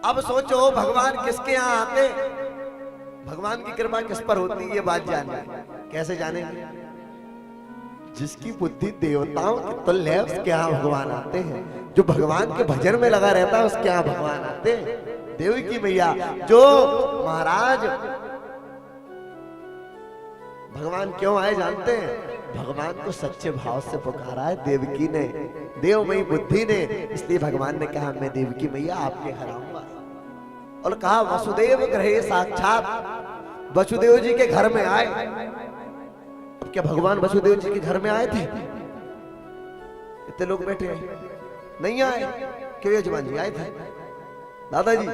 अब सोचो भगवान किसके यहाँ आते, भगवान की कृपा किस पर होती है, ये बात जाने। कैसे जानेंगे? जिसकी बुद्धि देवताओं की तुल्य है उसके यहाँ भगवान आते हैं। जो भगवान के भजन में लगा रहता है उसके यहाँ भगवान आते हैं। देवकी मैया जो महाराज भगवान क्यों आए जानते हैं? भगवान को सच्चे भाव से पुकारा है देवकी ने, देवमयी बुद्धि ने, इसलिए भगवान ने कहा मैं देवकी मैया आपके घर आऊंगा। और कहा वसुदेव ग्रहे साक्षात, वसुदेव जी के घर में आए। अब क्या भगवान वसुदेव जी के घर में आए थे? इतने लोग बैठे हैं, नहीं आए। क्यों? यजमान जी आए थे, दादाजी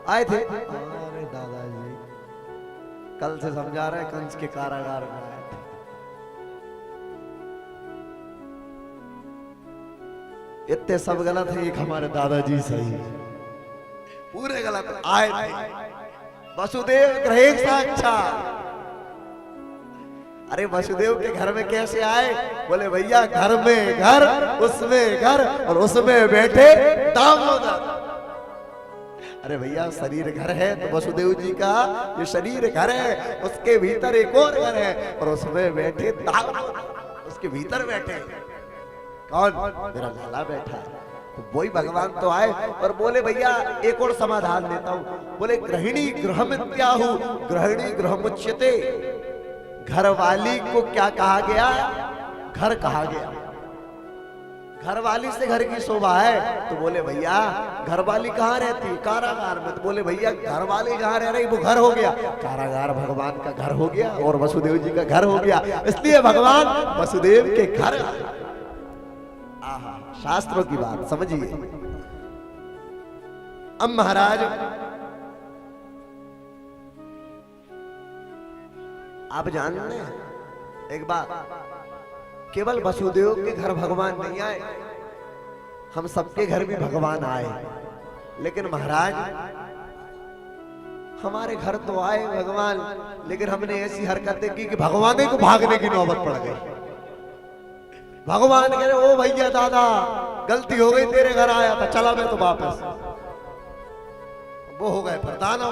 आए थे। अरे दादाजी कल से समझा रहे कंस के कारागार में आए थे। इतने सब गलत है, एक हमारे दादाजी सही, पूरे गलत। आए थे वसुदेव ग्रहे साक्षात। अरे वसुदेव के घर में कैसे आए? बोले भैया घर में घर, उसमें घर, और उसमें बैठे दामोदर। अरे भैया शरीर घर है तो वसुदेव जी का ये शरीर घर है, उसके भीतर एक और घर है, और उसमें बैठे दामोदर। उसके भीतर बैठे कौन? मेरा लाला बैठा है। तो वही भगवान तो आए और बोले भैया एक और समाधान देता हूं। बोले गृहिणी गृहमित्याहु गृहिणी गृहमुच्यते। घर वाली को क्या कहा गया? घर कहा गया। घर वाली से घर की शोभा है। तो बोले भैया घर वाली कहाँ रहती? कारागार में। तो बोले भैया घर वाली जहाँ रह रही वो घर हो गया, कारागार भगवान का घर हो गया और वसुदेव जी का घर हो गया, इसलिए भगवान वसुदेव के घर। आहा, शास्त्रों की बात समझिए। अब महाराज आप जान रहे हैं एक बात, केवल वसुदेव के घर भगवान नहीं आए, हम सबके घर भी भगवान आए। लेकिन महाराज हमारे घर तो आए भगवान, लेकिन हमने ऐसी हरकतें की कि भगवान को भागने की नौबत पड़ गई। भगवान कह रहे ओ भैया दादा गलती हो गई, तेरे घर आया था, चला मैं तो वापस। वो हो गए फिर दानव।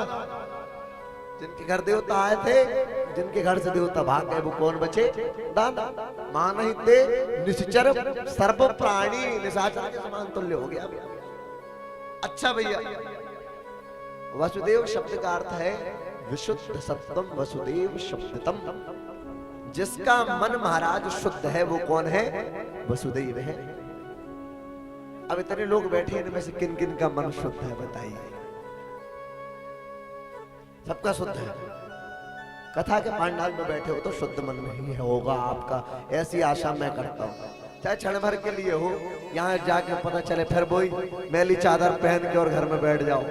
जिनके घर देवता आए थे, जिनके घर से देवता भाग गए, वो कौन बचे? दानव। मानहिते निश्चर सर्व प्राणी निशाचर के समान तुल्य हो गया। अच्छा भैया, वसुदेव शब्द का अर्थ है विशुद्ध सत्वम वसुदेव शब्दतम। जिसका मन महाराज शुद्ध है वो कौन है? वसुदेव है। अब इतने लोग बैठे हैं, इनमें से किन किन का मन शुद्ध है बताइए? सबका शुद्ध है। कथा के पांडाल में बैठे हो तो शुद्ध मन में ही होगा आपका, ऐसी आशा मैं करता हूँ। चाहे क्षण भर के लिए हो, यहाँ जाके पता चले फिर वही मैली चादर पहन के और घर में बैठ जाओ।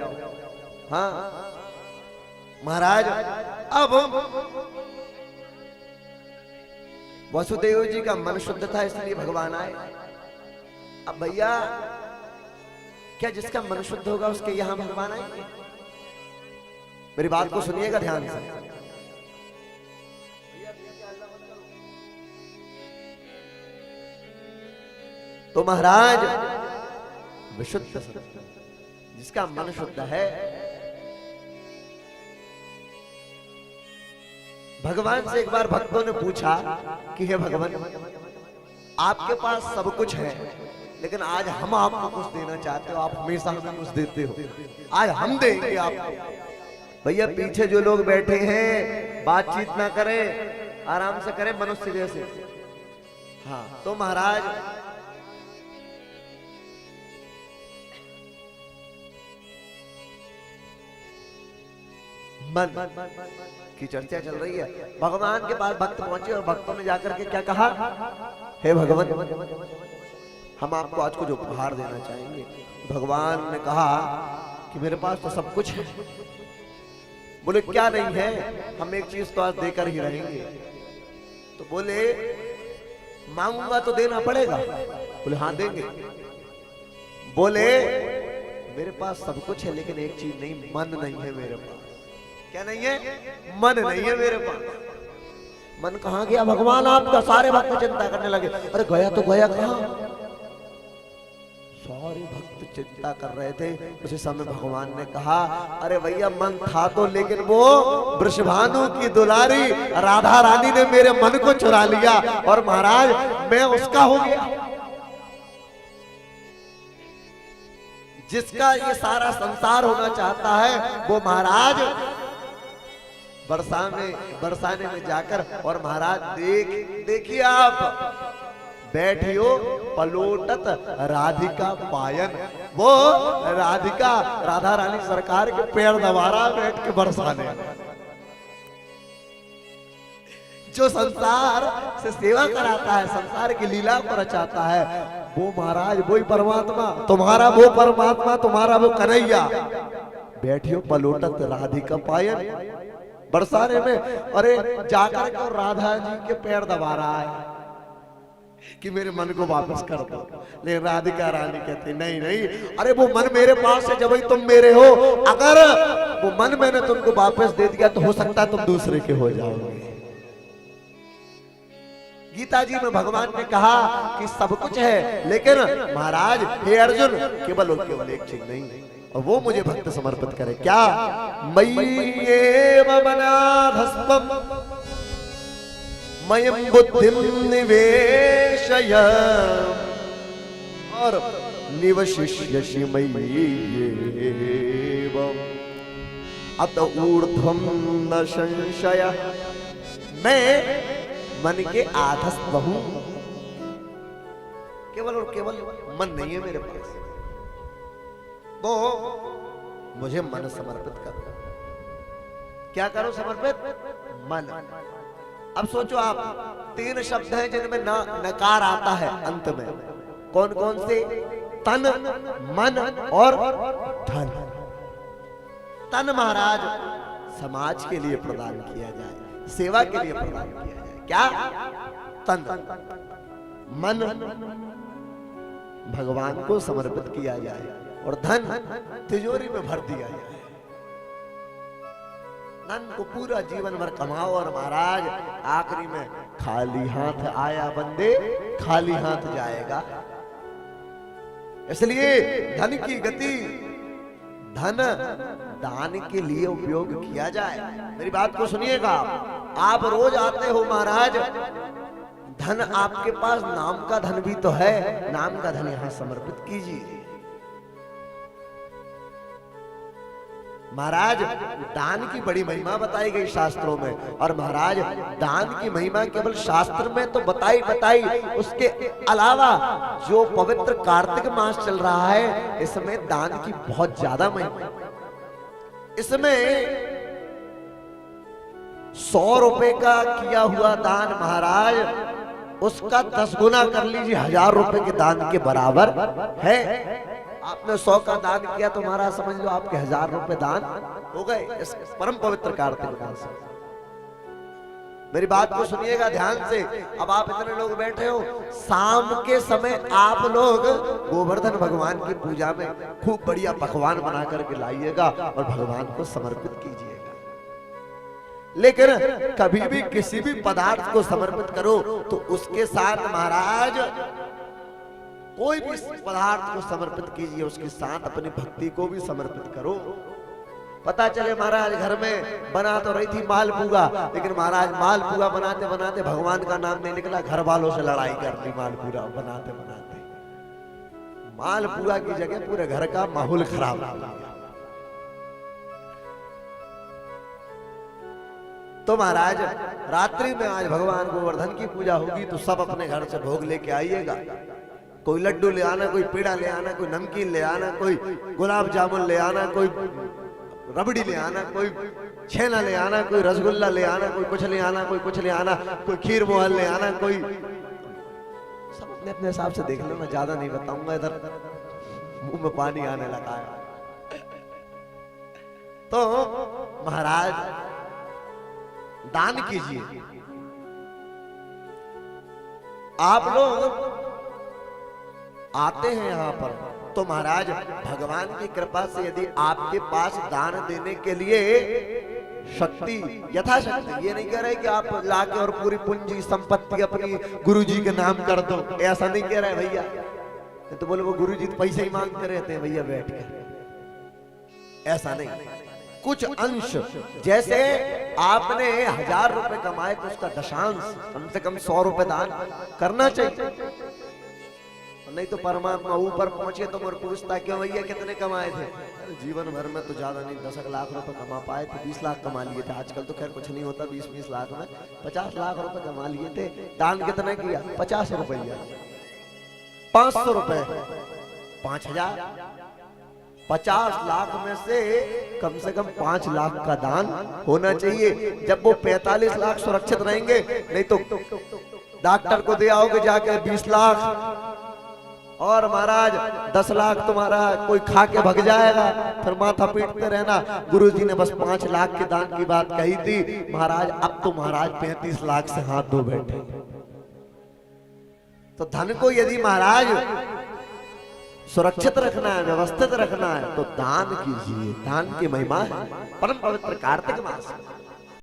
हाँ महाराज, अब वसुदेव जी का मन शुद्ध था इसलिए भगवान आए। अब भैया क्या जिसका मन शुद्ध होगा उसके यहां भगवान आएंगे? मेरी बात को सुनिएगा ध्यान से। तो महाराज विशुद्ध जिसका मन शुद्ध है, भगवान से एक बार भक्तों ने पूछा कि हे भगवान आपके पास सब कुछ है, लेकिन आज हम आपको कुछ देना चाहते हो, आप हमेशा हमें कुछ देते हो, आज हम देंगे आपको। भैया पीछे जो लोग बैठे हैं बातचीत ना करें, आराम से करें मनुष्य जैसे। हाँ तो महाराज मन की चर्चा चल रही है। भगवान के पास भक्त पहुंचे और भक्तों ने जाकर के क्या कहा? हे भगवान हम आपको आज कुछ उपहार देना चाहेंगे। भगवान ने कहा कि मेरे पास तो सब कुछ है। बोले क्या नहीं है? हम एक चीज तो आज देकर ही रहेंगे। तो बोले मांगूंगा तो देना पड़ेगा। बोले हाँ देंगे। बोले मेरे पास सब कुछ है लेकिन एक चीज नहीं, मन नहीं है मेरे पास। क्या नहीं है? मन नहीं है मेरे पास। मन कहाँ गया भगवान आपका? सारे भक्त चिंता करने लगे, अरे गया तो गया कहाँ? सारे भक्त चिंता कर रहे थे। उसी समय भगवान ने कहा, अरे भैया मन था तो, लेकिन वो वृषभानु की दुलारी राधा रानी ने मेरे मन को चुरा लिया और महाराज मैं उसका हो गया। जिसका ये सारा संसार होना चाहता है वो महाराज बरसाने में जाकर, और महाराज देखिए आप बैठियो पलोटत राधिका पायन, वो राधिका राधा रानी सरकार के पैर दबारा बैठ के बरसाने। जो संसार से सेवा कराता है, संसार की लीला को रचाता है, वो महाराज वही परमात्मा, तुम्हारा वो परमात्मा, तुम्हारा वो कन्हैया बैठियो पलोटत राधिका पायन बरसाने में। अरे जाकर के राधा जी के पैर दबा रहा है कि मेरे मन को वापस कर दो, लेकिन राधिका रानी कहती नहीं नहीं, अरे वो मन मेरे पास है जब ही तुम मेरे हो, अगर वो मन मैंने तुमको वापस दे दिया तो हो सकता है तुम दूसरे के हो जाओगे। गीता जी में भगवान ने कहा कि सब कुछ है, लेकिन महाराज हे अर्जुन केवल और केवल एक चीज नहीं, और वो मुझे भक्त समर्पित करे। क्या? मय्येव मनाधस्त्वं मय्यं बुद्धिं निवेशय और निवशिष्यसि मय्येव अत ऊर्ध्वं न संशय। मैं मन के आधस्थ हूं, केवल और केवल मन नहीं है मेरे पास, वो मुझे मन समर्पित करो। क्या करो समर्पित? मन। अब सोचो आप, 3 शब्द हैं जिनमें नकार आता है अंत में, कौन कौन से? तन, मन और धन। तन महाराज समाज के लिए प्रदान किया जाए, सेवा के लिए प्रदान किया जाए। क्या? तन। मन भगवान को समर्पित किया जाए और धन तिजोरी में भर दिया जाए। धन को पूरा जीवन भर कमाओ और महाराज आखिरी में खाली हाथ आया बंदे खाली हाथ जाएगा। इसलिए धन की गति धन दान के लिए उपयोग किया जाए। मेरी बात को सुनिएगा, आप रोज आते हो महाराज, धन आपके पास नाम का धन भी तो है, नाम का धन यहां समर्पित कीजिए। महाराज दान की बड़ी महिमा बताई गई शास्त्रों में, और महाराज दान की महिमा केवल शास्त्र में तो बताई, उसके अलावा जो पवित्र कार्तिक मास चल रहा है इसमें दान की बहुत ज्यादा महिमा। इसमें 100 रुपए का किया हुआ दान महाराज उसका 10 गुना कर लीजिए, 1000 रुपए के दान के बराबर है। आपने 100 का दान किया तो महाराज समझ लो आपके 1000 रुपए दान हो गए इस परम पवित्र कार्तिक मास से। मेरी बात को सुनिएगा ध्यान से। अब आप इतने लोग बैठे हो, शाम के समय आप लोग गोवर्धन भगवान की पूजा में खूब बढ़िया पकवान बना करके लाइएगा और भगवान को समर्पित कीजिएगा। लेकिन कभी भी किसी भी पदार्थ को समर्पित करो तो उसके साथ महाराज कोई भी पदार्थ को समर्पित कीजिए, उसके साथ अपनी भक्ति को भी समर्पित करो। पता चले महाराज घर में बना तो रही थी मालपुआ, लेकिन महाराज मालपुआ बनाते बनाते भगवान का नाम नहीं निकला, घर वालों से लड़ाई कर ली मालपुआ बनाते बनाते। मालपुआ की जगह पूरे घर का माहौल खराब हो गया। तो महाराज रात्रि में आज भगवान गोवर्धन की पूजा होगी तो सब अपने घर से भोग लेके आइएगा। कोई लड्डू ले आना, कोई पेड़ा ले आना, कोई नमकीन ले आना, कोई गुलाब जामुन ले आना, कोई रबड़ी ले आना, कोई छेना ले आना, कोई रसगुल्ला ले आना, कोई कुछ ले आना, कोई कुछ ले आना, कोई खीर मोहन ले आना, कोई सब अपने अपने हिसाब से देख लो, मैं ज्यादा नहीं बताऊंगा, इधर मुंह में पानी आने लगा है। तो महाराज दान कीजिए। आप लोग आते हैं यहाँ पर तो महाराज भगवान की कृपा से यदि आपके पास दान देने के लिए शक्ति यथाशक्ति, ये नहीं कह रहे कि आप लाके और पूरी पूंजी संपत्ति अपनी गुरुजी के नाम कर दो, ऐसा नहीं कह रहे भैया। तो बोले वो गुरुजी तो पैसे ही मांगते रहते हैं भैया बैठ के। ऐसा नहीं, कुछ अंश, जैसे आपने 1000 रुपए कमाए तो उसका दशांश कम से कम 100 रुपए दान करना चाहिए। नहीं तो परमात्मा ऊपर पहुंचे तो मुझे पूछता क्यों भैया कितने कमाए थे? जीवन भर में तो ज्यादा नहीं, 10 लाख रुपए कमा पाए थे, 20 लाख कमा लिए थे। आजकल तो खैर कुछ नहीं होता 20-20 लाख में, 50 लाख रुपए कमा लिए थे। दान कितने किया? 50 रुपया। 500 रुपए, 5000, 50 लाख में से कम 5 लाख का दान होना चाहिए। जब वो 45 लाख सुरक्षित रहेंगे, नहीं तो डॉक्टर को दे आओगे जाके 20 लाख, और महाराज 10 लाख तुम्हारा कोई खा के भग जाएगा, फिर माथा पीटते रहना। गुरुजी ने बस 5 लाख के दान की बात कही थी महाराज, अब तो महाराज 35 लाख से हाथ धो बैठे। तो धन को यदि महाराज सुरक्षित रखना है, व्यवस्थित रखना है, तो दान कीजिए। दान की महिमा है। परम पवित्र कार्तिक मास